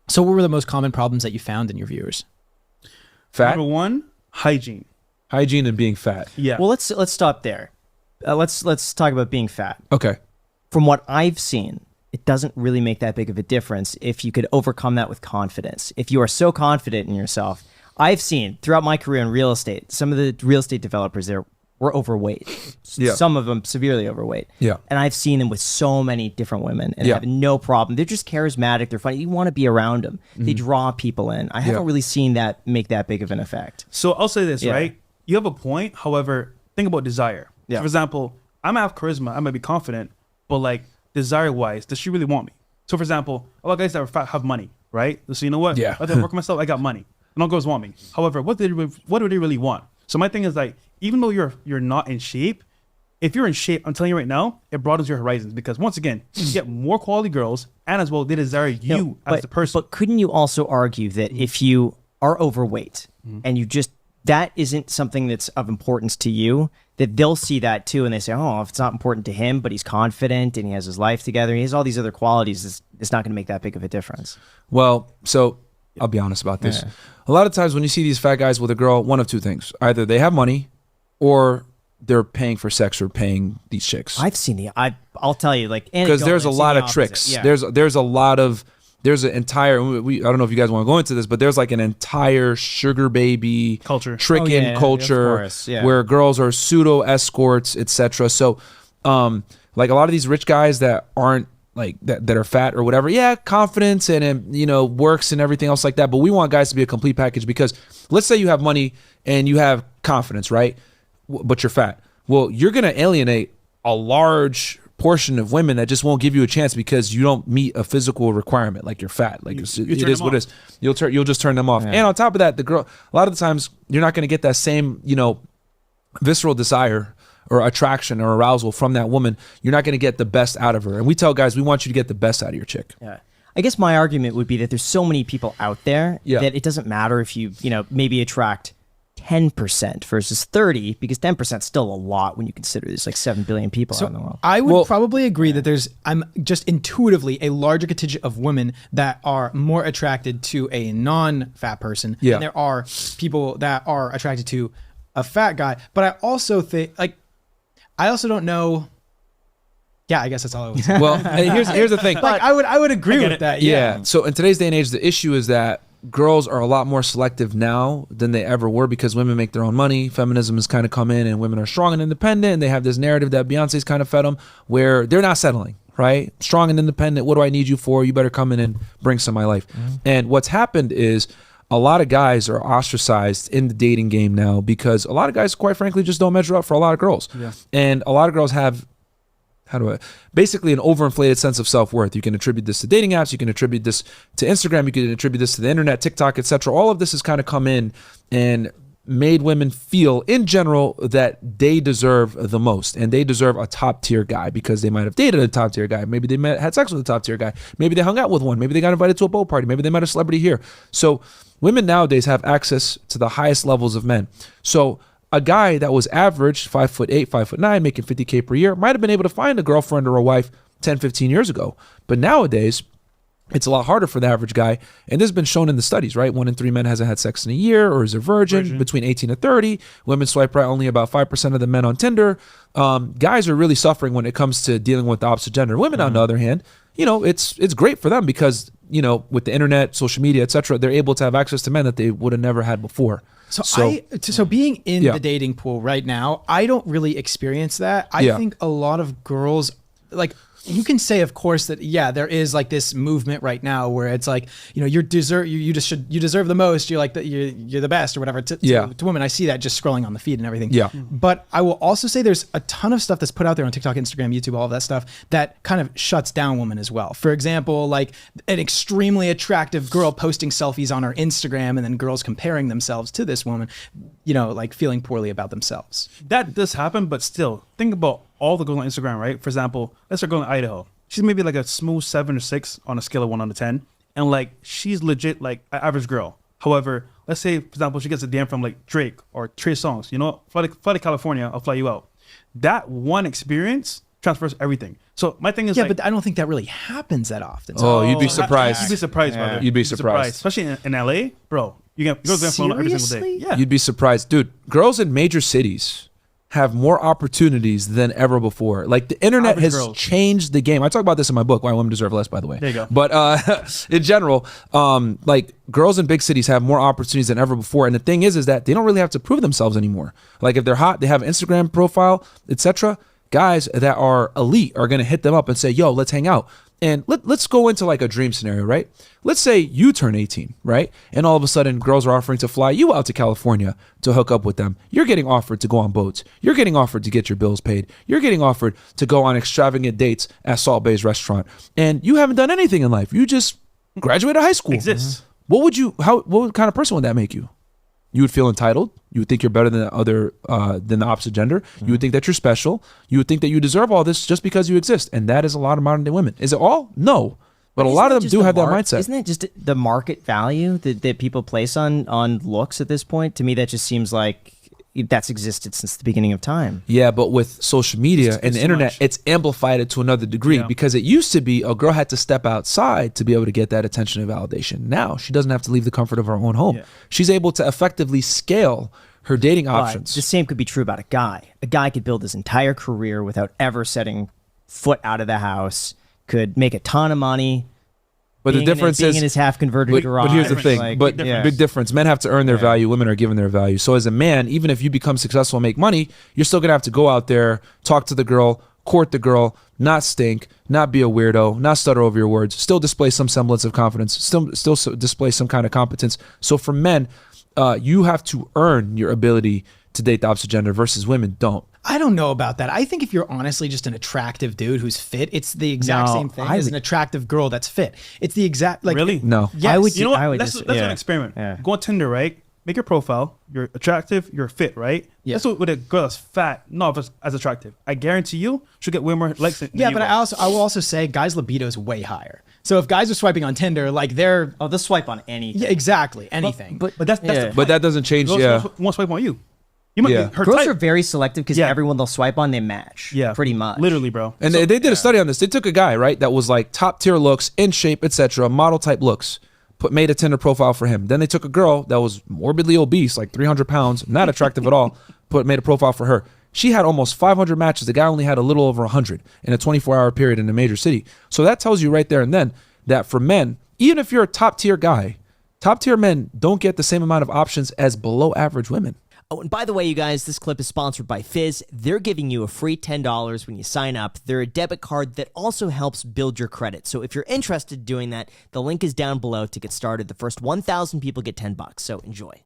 So what were the most common problems that you found in your viewers? Fat, Number one, hygiene. hygiene, and being fat. Yeah. Well, let's stop there. Let's talk about being fat. Okay. From what I've seen, it doesn't really make that big of a difference if you could overcome that with confidence. If you are so confident in yourself, I've seen throughout my career in real estate, some of the real estate developers there were overweight. Yeah. Some of them severely overweight. Yeah. And I've seen them with so many different women and Yeah. have no problem. They're just charismatic. They're funny. You want to be around them. They draw people in. I haven't really seen that make that big of an effect. So I'll say this, Yeah. right? You have a point. However, think about desire. Yeah. For example, I might have charisma. I might be confident, but like desire-wise, does she really want me? So for example, a lot of guys that are fat have money, right? So you know what? Yeah. I have to work on myself. I got money. And all girls want me. However, what do they really want? So my thing is like, even though you're not in shape, if you're in shape, I'm telling you right now, it broadens your horizons because once again, you get more quality girls and as well they desire you as the person. But couldn't you also argue that if you are overweight and you just, that isn't something that's of importance to you, that they'll see that too and they say, oh, if it's not important to him, but he's confident and he has his life together, he has all these other qualities, it's not going to make that big of a difference. Well, so I'll be honest about this. Yeah. A lot of times when you see these fat guys with a girl, one of two things. Either they have money or they're paying for sex or paying these chicks. I've seen I'll tell you, like, Because there's a lot of tricks. Yeah. There's a lot of, there's an entire, I don't know if you guys want to go into this, but there's like an entire sugar baby Culture. tricking Oh, yeah, culture of course, yeah. where girls are pseudo escorts, etc. So, like a lot of these rich guys that aren't like that are fat or whatever, yeah, confidence and you know works and everything else like that. But we want guys to be a complete package because let's say you have money and you have confidence, right? But you're fat. Well, you're gonna alienate a large portion of women that just won't give you a chance because you don't meet a physical requirement, like you're fat. Like it is what it is. You'll just turn them off. Yeah. And on top of that, the girl, a lot of the times you're not gonna get that same, you know, visceral desire or attraction or arousal from that woman. You're not going to get the best out of her. And we tell guys, we want you to get the best out of your chick. Yeah. I guess my argument would be that there's so many people out there that it doesn't matter if you maybe attract 10% versus 30 because 10% is still a lot when you consider there's like 7 billion people out in the world. I would probably agree that I'm just intuitively a larger contingent of women that are more attracted to a non-fat person than there are people that are attracted to a fat guy. But I also think, like, I also don't know. Yeah, I guess that's all I would say. Well, here's the thing. Like, I would agree with that. Yeah. So in today's day and age, the issue is that girls are a lot more selective now than they ever were because women make their own money. Feminism has kind of come in and women are strong and independent. And they have this narrative that Beyonce's kind of fed them where they're not settling, right? Strong and independent. What do I need you for? You better come in and bring some of my life. And what's happened is a lot of guys are ostracized in the dating game now because a lot of guys, quite frankly, just don't measure up for a lot of girls. Yeah. And a lot of girls have, basically an overinflated sense of self-worth. You can attribute this to dating apps. You can attribute this to Instagram. You can attribute this to the internet, TikTok, etc. All of this has kind of come in and made women feel in general that they deserve the most and they deserve a top tier guy because they might have dated a top tier guy. Maybe they had sex with a top tier guy. Maybe they hung out with one. Maybe they got invited to a boat party. Maybe they met a celebrity here. So women nowadays have access to the highest levels of men. So a guy that was average 5'8", 5'9", making $50K per year might have been able to find a girlfriend or a wife 10, 15 years ago. But nowadays, it's a lot harder for the average guy. And this has been shown in the studies, right? 1 in 3 men hasn't had sex in a year or is a virgin. Between 18 and 30. Women swipe right only about 5% of the men on Tinder. Guys are really suffering when it comes to dealing with the opposite gender. Women, on the other hand, you know, it's great for them because, you know, with the internet, social media, etc., they're able to have access to men that they would have never had before. So being in the dating pool right now, I don't really experience that. I think a lot of girls, like, you can say, of course, that there is like this movement right now where it's like, you know, you deserve the most. You're like you're the best or whatever. To women, I see that just scrolling on the feed and everything. Yeah. But I will also say there's a ton of stuff that's put out there on TikTok, Instagram, YouTube, all of that stuff that kind of shuts down women as well. For example, like an extremely attractive girl posting selfies on her Instagram and then girls comparing themselves to this woman, you know, like feeling poorly about themselves. That does happen, but still, think about all the girls on Instagram, right? For example, let's say a girl in Idaho. She's maybe like a smooth 7 or 6 on a scale of 1 to 10. And like, she's legit like an average girl. However, let's say, for example, she gets a DM from like Drake or Trey Songz, you know, fly to California, I'll fly you out. That one experience transfers everything. So my thing is, yeah, like, but I don't think that really happens that often. Oh, you'd be surprised. You'd be surprised, brother. You'd be surprised. Especially in LA, bro. You get girls get phone every single day. Seriously? Yeah. You'd be surprised, dude. Girls in major cities have more opportunities than ever before. Like the internet Average has girls. changed the game. I talk about this in my book, Why Women Deserve Less, by the way. There you go. But in general, like girls in big cities have more opportunities than ever before. And the thing is that they don't really have to prove themselves anymore. Like if they're hot, they have an Instagram profile, etc. Guys that are elite are gonna hit them up and say, "Yo, let's hang out." And let's go into like a dream scenario, right? Let's say you turn 18, right? And all of a sudden, girls are offering to fly you out to California to hook up with them. You're getting offered to go on boats. You're getting offered to get your bills paid. You're getting offered to go on extravagant dates at Salt Bay's restaurant. And you haven't done anything in life. You just graduated high school. Exists. What kind of person would that make you? You would feel entitled. You would think you're better than the opposite gender. You would think that you're special. You would think that you deserve all this just because you exist. And that is a lot of modern day women. Is it all? No. But a lot of them do have that mindset. Isn't it just the market value that people place on looks at this point? To me, that just seems like that's existed since the beginning of time. Yeah, but with social media and the internet, it's amplified it to another degree because it used to be a girl had to step outside to be able to get that attention and validation. Now she doesn't have to leave the comfort of her own home. Yeah. She's able to effectively scale her dating options. The same could be true about a guy. A guy could build his entire career without ever setting foot out of the house, could make a ton of money. But the difference being is in his half converted garage. But here's the thing. Big difference. Men have to earn their value. Women are given their value. So as a man, even if you become successful and make money, you're still gonna have to go out there, talk to the girl, court the girl, not stink, not be a weirdo, not stutter over your words, still display some semblance of confidence, still display some kind of competence. So for men, you have to earn your ability to date the opposite gender versus women don't. I don't know about that. I think if you're honestly just an attractive dude who's fit, it's the exact same thing as an attractive girl that's fit. It's the exact like really no. Yes. You know what? Let's do an experiment. Yeah. Go on Tinder, right? Make your profile. You're attractive. You're fit, right? Yeah. That's what with a girl that's fat, not as attractive. I guarantee you, she'll get way more likes. Than but I will also say, guys' libido is way higher. So if guys are swiping on Tinder, like they'll swipe on anything. Yeah, exactly, anything. But that doesn't change. Girls won't swipe on you. Girls are very selective because everyone they'll swipe on, they match. Yeah, pretty much. Literally, bro. And they did a study on this. They took a guy, right, that was like top tier looks, in shape, etc., model type looks, made a Tinder profile for him. Then they took a girl that was morbidly obese, like 300 pounds, not attractive at all, made a profile for her. She had almost 500 matches. The guy only had a little over 100 in a 24-hour period in a major city. So that tells you right there and then that for men, even if you're a top tier guy, top tier men don't get the same amount of options as below average women. Oh, and by the way, you guys, this clip is sponsored by Fizz. They're giving you a free $10 when you sign up. They're a debit card that also helps build your credit. So if you're interested in doing that, the link is down below to get started. The first 1,000 people get $10, so enjoy.